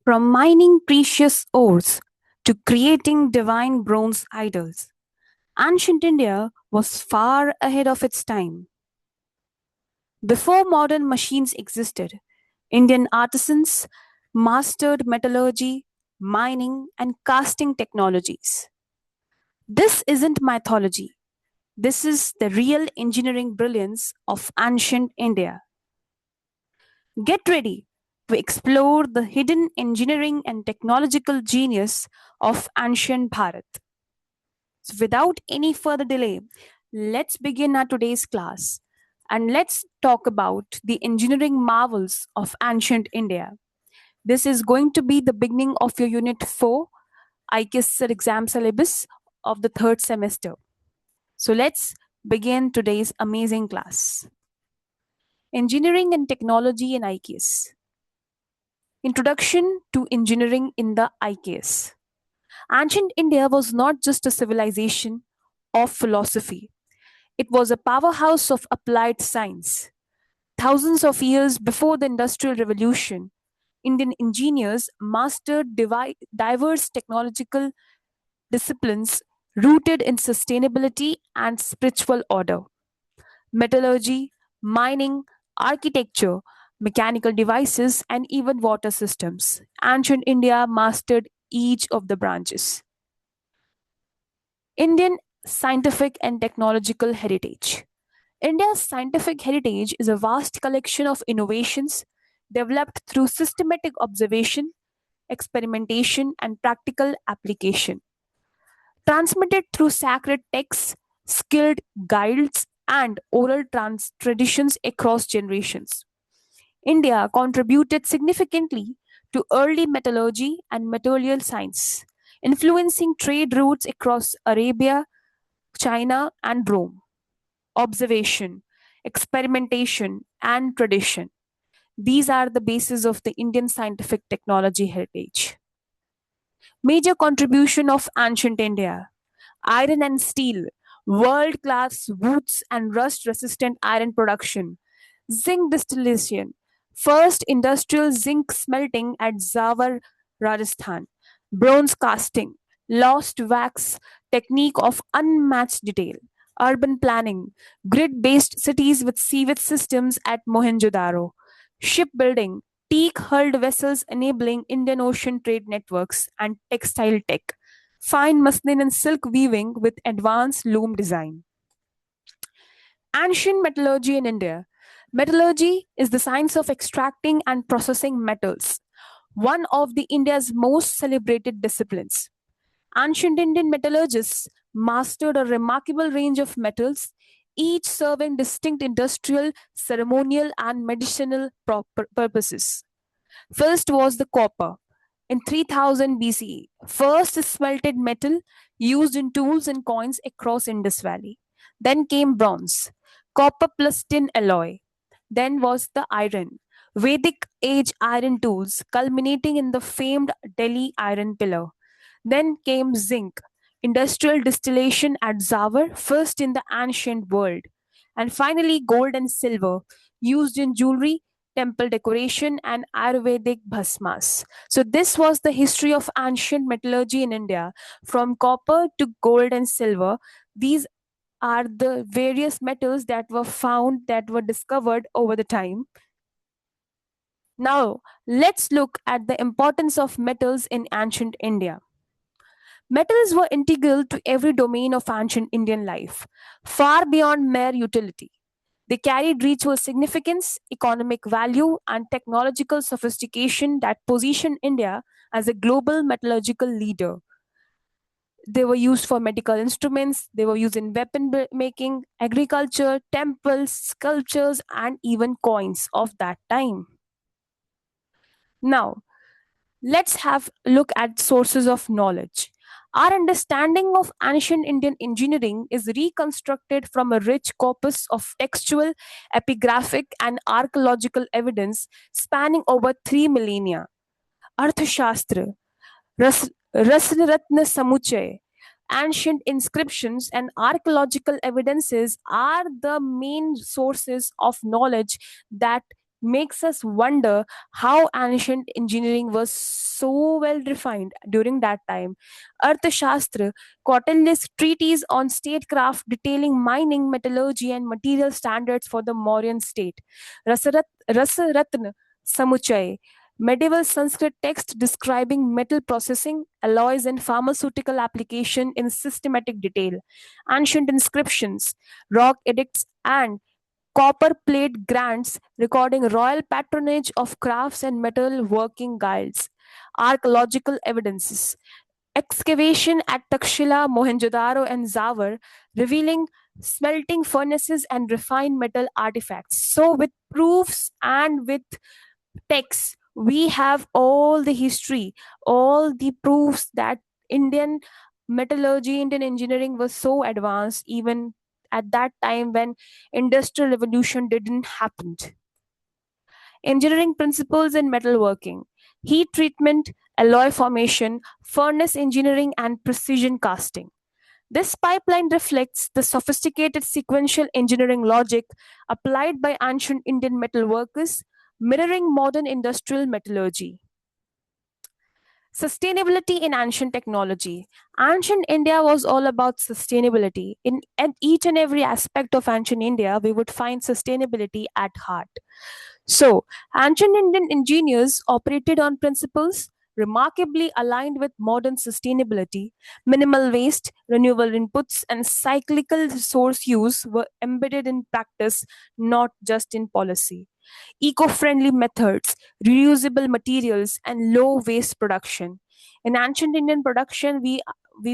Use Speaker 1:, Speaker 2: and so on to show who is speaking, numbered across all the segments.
Speaker 1: From mining precious ores to creating divine bronze idols, ancient India was far ahead of its time. Before modern machines existed, Indian artisans mastered metallurgy, mining, and casting technologies. This isn't mythology. This is the real engineering brilliance of ancient India. Get ready to explore the hidden engineering and technological genius of ancient Bharat. So, without any further delay, let's begin our today's class and let's talk about the engineering marvels of ancient India. This is going to be the beginning of your Unit 4 IKIS exam syllabus of the third semester. So, let's begin today's amazing class. Engineering and Technology in IKIS. Introduction to Engineering in the IKS. Ancient India was not just a civilization of philosophy, it was a powerhouse of applied science. Thousands of years before the Industrial Revolution, Indian engineers mastered diverse technological disciplines rooted in sustainability and spiritual order. Metallurgy, mining, architecture, mechanical devices, and even water systems. Ancient India mastered each of the branches. Indian scientific and technological heritage. India's scientific heritage is a vast collection of innovations developed through systematic observation, experimentation, and practical application. Transmitted through sacred texts, skilled guides, and oral traditions across generations. India contributed significantly to early metallurgy and material science, influencing trade routes across Arabia, China, and Rome. Observation, experimentation, and tradition. These are the basis of the Indian scientific technology heritage. Major contribution of ancient India. Iron and steel, world class woods and rust resistant iron production, zinc distillation, first industrial zinc smelting at Zawar, Rajasthan, bronze casting, lost wax technique of unmatched detail, urban planning, grid based cities with sewage systems at Mohenjo-daro, shipbuilding, teak hulled vessels enabling Indian Ocean trade networks, and textile tech fine muslin and silk weaving with advanced loom design. Ancient metallurgy in India. Metallurgy is the science of extracting and processing metals, one of the India's most celebrated disciplines. Ancient Indian metallurgists mastered a remarkable range of metals, each serving distinct industrial, ceremonial, and medicinal purposes. First was the copper. In 3000 BCE, first smelted metal used in tools and coins across Indus Valley. Then came bronze, copper plus tin alloy. Then was the iron, Vedic age iron tools culminating in the famed Delhi iron pillar. Then came zinc, industrial distillation at Zawar, first in the ancient world. And finally, gold and silver, used in jewelry, temple decoration, and Ayurvedic bhasmas. So, this was the history of ancient metallurgy in India, from copper to gold and silver. These are the various metals that were found, that were discovered over the time. Now, let's look at the importance of metals in ancient India. Metals were integral to every domain of ancient Indian life, far beyond mere utility. They carried ritual significance, economic value, and technological sophistication that positioned India as a global metallurgical leader. They were used for medical instruments, they were used in weapon making, agriculture, temples, sculptures, and even coins of that time. Now, let's have a look at sources of knowledge. Our understanding of ancient Indian engineering is reconstructed from a rich corpus of textual, epigraphic, and archaeological evidence spanning over 3 millennia. Arthashastra, Rasratna Samuchay, ancient inscriptions, and archaeological evidences are the main sources of knowledge that makes us wonder how ancient engineering was so well refined during that time. Arthashastra, Kautilya's treatise on statecraft detailing mining, metallurgy, and material standards for the Mauryan state. Rasaratna Samuchay, medieval Sanskrit text describing metal processing, alloys, and pharmaceutical application in systematic detail. Ancient inscriptions, rock edicts, and copper plate grants recording royal patronage of crafts and metal working guilds. Archaeological evidences. Excavation at Takshila, Mohenjo-daro, and Zawar revealing smelting furnaces and refined metal artifacts. So, with proofs and with texts, we have all the history, all the proofs that Indian metallurgy, Indian engineering was so advanced even at that time when industrial revolution didn't happen. Engineering principles in metalworking, heat treatment, alloy formation, furnace engineering, and precision casting. This pipeline reflects the sophisticated sequential engineering logic applied by ancient Indian metalworkers, mirroring modern industrial metallurgy. Sustainability in ancient technology. Ancient India was all about sustainability. In each and every aspect of ancient India, we would find sustainability at heart. So, ancient Indian engineers operated on principles remarkably aligned with modern sustainability. Minimal waste, renewable inputs, and cyclical resource use were embedded in practice, not just in policy. Eco-friendly methods, reusable materials, and low waste production. In ancient Indian production, we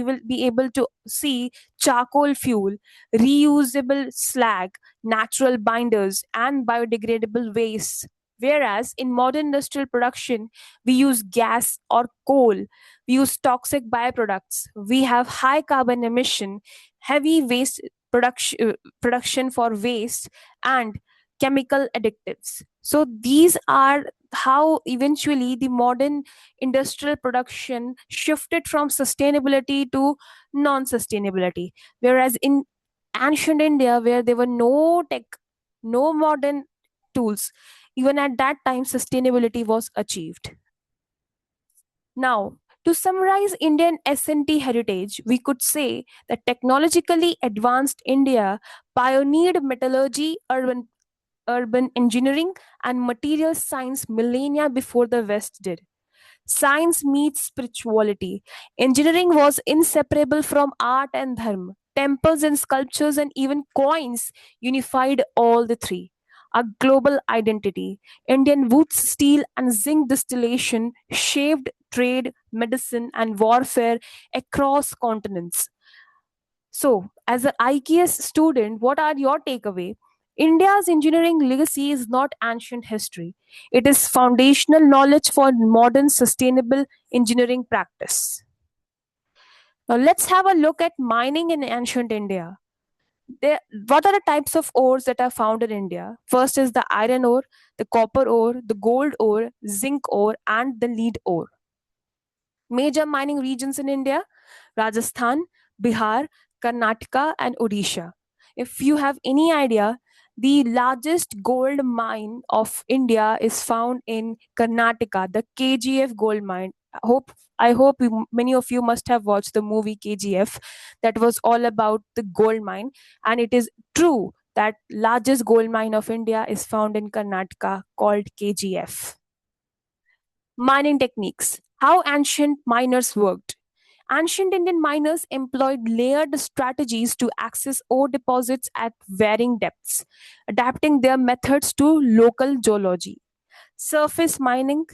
Speaker 1: will be able to see charcoal fuel, reusable slag, natural binders, and biodegradable waste. Whereas in modern industrial production, we use gas or coal, we use toxic byproducts, we have high carbon emission, heavy waste production for waste, and chemical additives. So these are how eventually the modern industrial production shifted from sustainability to non sustainability. Whereas in ancient India, where there were no tech, no modern tools, even at that time, sustainability was achieved. Now, to summarize Indian S&T heritage, we could say that technologically advanced India pioneered metallurgy, urban engineering, and material science millennia before the West did. Science meets spirituality. Engineering was inseparable from art and dharma. Temples and sculptures and even coins unified all the three. A global identity. Indian wood, steel, and zinc distillation shaped trade, medicine, and warfare across continents. So, as an IKS student, what are your takeaway? India's engineering legacy is not ancient history. It is foundational knowledge for modern sustainable engineering practice. Now, let's have a look at mining in ancient India. What are the types of ores that are found in India? First is the iron ore, the copper ore, the gold ore, zinc ore, and the lead ore. Major mining regions in India: Rajasthan, Bihar, Karnataka, and Odisha. If you have any idea, the largest gold mine of India is found in Karnataka, the KGF gold mine. Many of you must have watched the movie KGF that was all about the gold mine, and it is true that largest gold mine of India is found in Karnataka called KGF. Mining techniques. How ancient miners worked. Ancient Indian miners employed layered strategies to access ore deposits at varying depths, adapting their methods to local geology. Surface mining,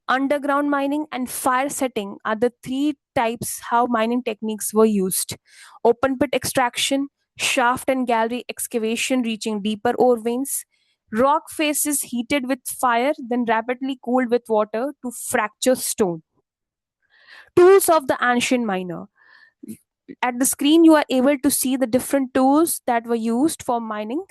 Speaker 1: underground mining, and fire setting are the three types how mining techniques were used. Open pit extraction, shaft and gallery excavation reaching deeper ore veins, rock faces heated with fire, then rapidly cooled with water to fracture stone. Tools of the ancient miner. At the screen, you are able to see the different tools that were used for mining: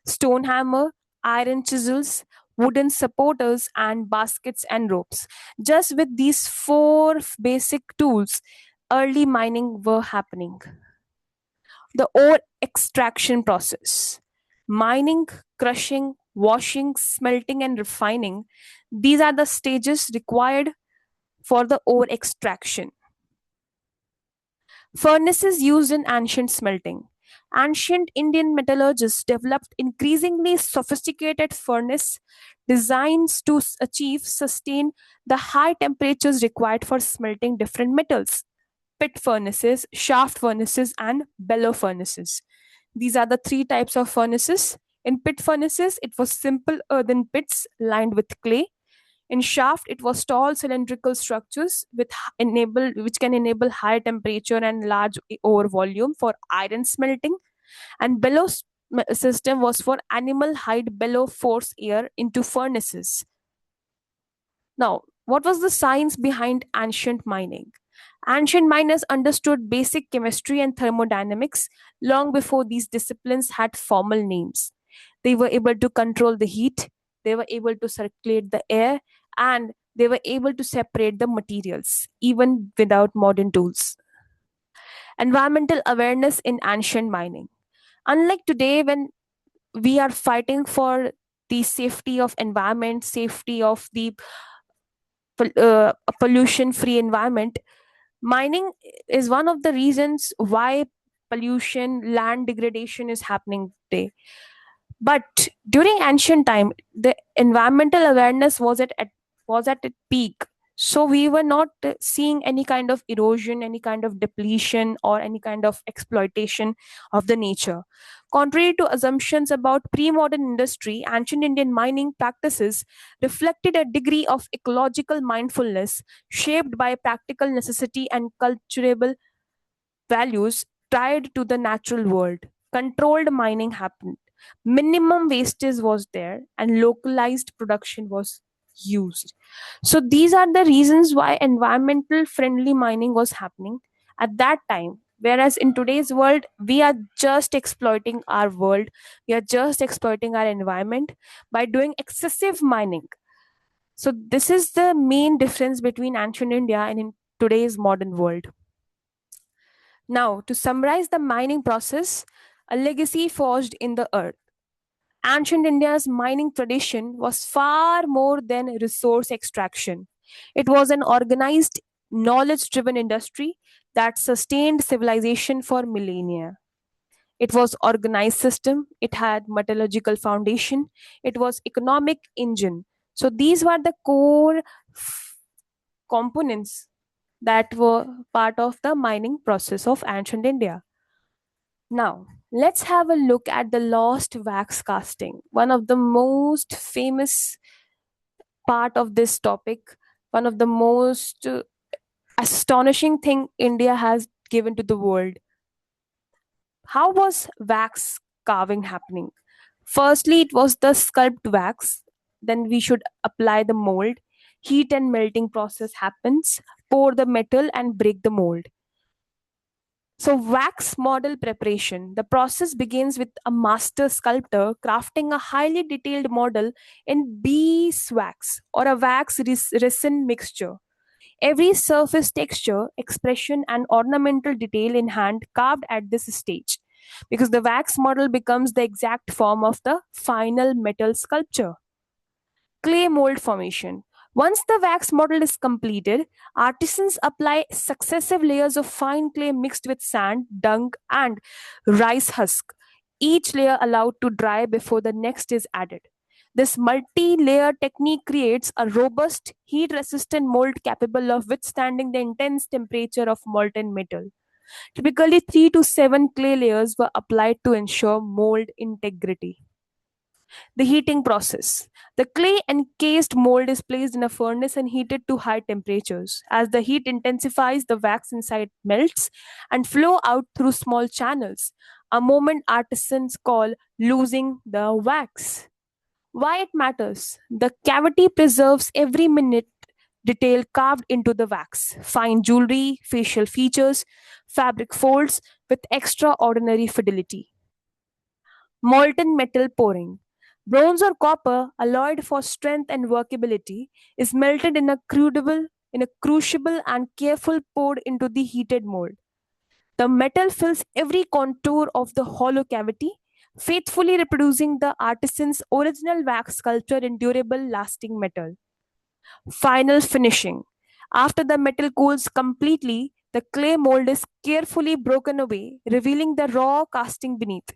Speaker 1: stone hammer, iron chisels, wooden supporters, and baskets and ropes. Just with these four basic tools, early mining were happening. The ore extraction process: mining, crushing, washing, smelting, and refining. These are the stages required for the ore extraction. Furnaces used in ancient smelting. Ancient Indian metallurgists developed increasingly sophisticated furnace designs to achieve sustain the high temperatures required for smelting different metals. Pit furnaces, shaft furnaces, and bellow furnaces. These are the three types of furnaces. In pit furnaces, it was simple earthen pits lined with clay. In shaft, it was tall cylindrical structures which can enable high temperature and large ore volume for iron smelting. And system was for animal hide bellow force air into furnaces. Now, what was the science behind ancient mining? Ancient miners understood basic chemistry and thermodynamics long before these disciplines had formal names. They were able to control the heat, they were able to circulate the air, and they were able to separate the materials, even without modern tools. Environmental awareness in ancient mining. Unlike today, when we are fighting for the safety of environment, safety of the pollution free environment, mining is one of the reasons why pollution, land degradation is happening today. But during ancient time, the environmental awareness was at its peak. So we were not seeing any kind of erosion, any kind of depletion, or any kind of exploitation of the nature. Contrary to assumptions about pre-modern industry, ancient Indian mining practices reflected a degree of ecological mindfulness shaped by practical necessity and cultural values tied to the natural world. Controlled mining happened. Minimum wastage was there, and localized production was used. So, these are the reasons why environmental friendly mining was happening at that time. Whereas in today's world, we are just exploiting our world, we are just exploiting our environment by doing excessive mining. So, this is the main difference between ancient India and in today's modern world. Now, to summarize the mining process, a legacy forged in the earth. Ancient India's mining tradition was far more than resource extraction. It was an organized, knowledge driven industry that sustained civilization for millennia. It was organized system, it had metallurgical foundation, it was economic engine. So these were the core components that were part of the mining process of ancient India. Now, let's have a look at the lost wax casting, one of the most famous part of this topic, one of the most astonishing thing India has given to the world. How was wax carving happening? Firstly, it was the sculpt wax. Then we should apply the mold. Heat and melting process happens. Pour the metal and break the mold. So, wax model preparation. The process begins with a master sculptor crafting a highly detailed model in beeswax or a wax resin mixture. Every surface texture, expression, and ornamental detail in hand carved at this stage, because the wax model becomes the exact form of the final metal sculpture. Clay mold formation. Once the wax model is completed, artisans apply successive layers of fine clay mixed with sand, dung, and rice husk, each layer allowed to dry before the next is added. This multi layer technique creates a robust, heat resistant mold capable of withstanding the intense temperature of molten metal. Typically, 3 to 7 clay layers were applied to ensure mold integrity. The heating process. The clay encased mold is placed in a furnace and heated to high temperatures. As the heat intensifies, the wax inside melts and flow out through small channels, a moment artisans call losing the wax. Why it matters? The cavity preserves every minute detail carved into the wax, fine jewelry, facial features, fabric folds with extraordinary fidelity. Molten metal pouring. Bronze or copper, alloyed for strength and workability, is melted in a crucible and careful poured into the heated mold. The metal fills every contour of the hollow cavity, faithfully reproducing the artisan's original wax sculpture in durable, lasting metal. Final finishing. After the metal cools completely, the clay mold is carefully broken away, revealing the raw casting beneath.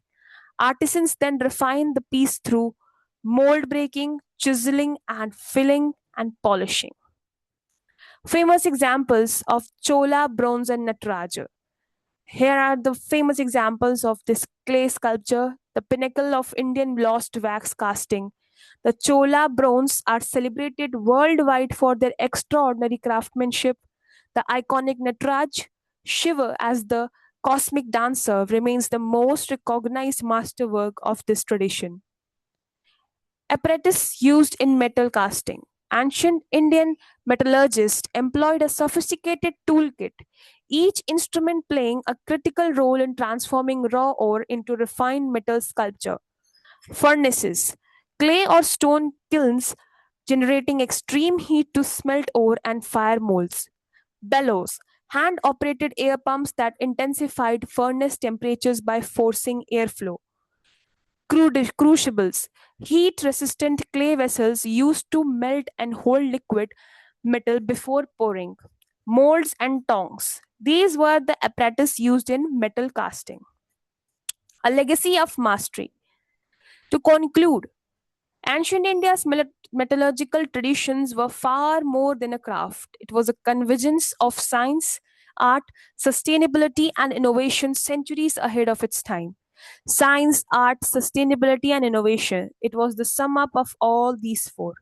Speaker 1: Artisans then refine the piece through mold breaking, chiseling, and filling and polishing. Famous examples of Chola, bronze, and Nataraja. Here are the famous examples of this clay sculpture, the pinnacle of Indian lost wax casting. The Chola bronze are celebrated worldwide for their extraordinary craftsmanship. The iconic Nataraj Shiva as the cosmic dancer remains the most recognized masterwork of this tradition. Apparatus used in metal casting. Ancient Indian metallurgists employed a sophisticated toolkit, each instrument playing a critical role in transforming raw ore into refined metal sculpture. Furnaces, clay or stone kilns generating extreme heat to smelt ore and fire molds. Bellows, hand operated air pumps that intensified furnace temperatures by forcing airflow. Crucibles, heat resistant clay vessels used to melt and hold liquid metal before pouring. Molds and tongs. These were the apparatus used in metal casting. A legacy of mastery. To conclude, ancient India's metallurgical traditions were far more than a craft. It was a convergence of science, art, sustainability, and innovation centuries ahead of its time. Science, art, sustainability, and innovation. It was the sum up of all these four.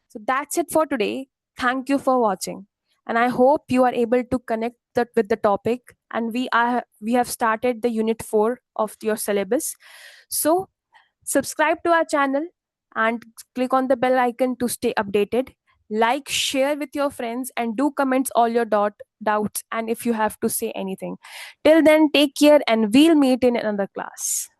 Speaker 1: So that's it for today. Thank you for watching. And I hope you are able to connect that with the topic. And we have started the unit 4 of your syllabus. So subscribe to our channel and click on the bell icon to stay updated. Like, share with your friends, and do comments all your doubts and if you have to say anything. Till then, take care and we'll meet in another class.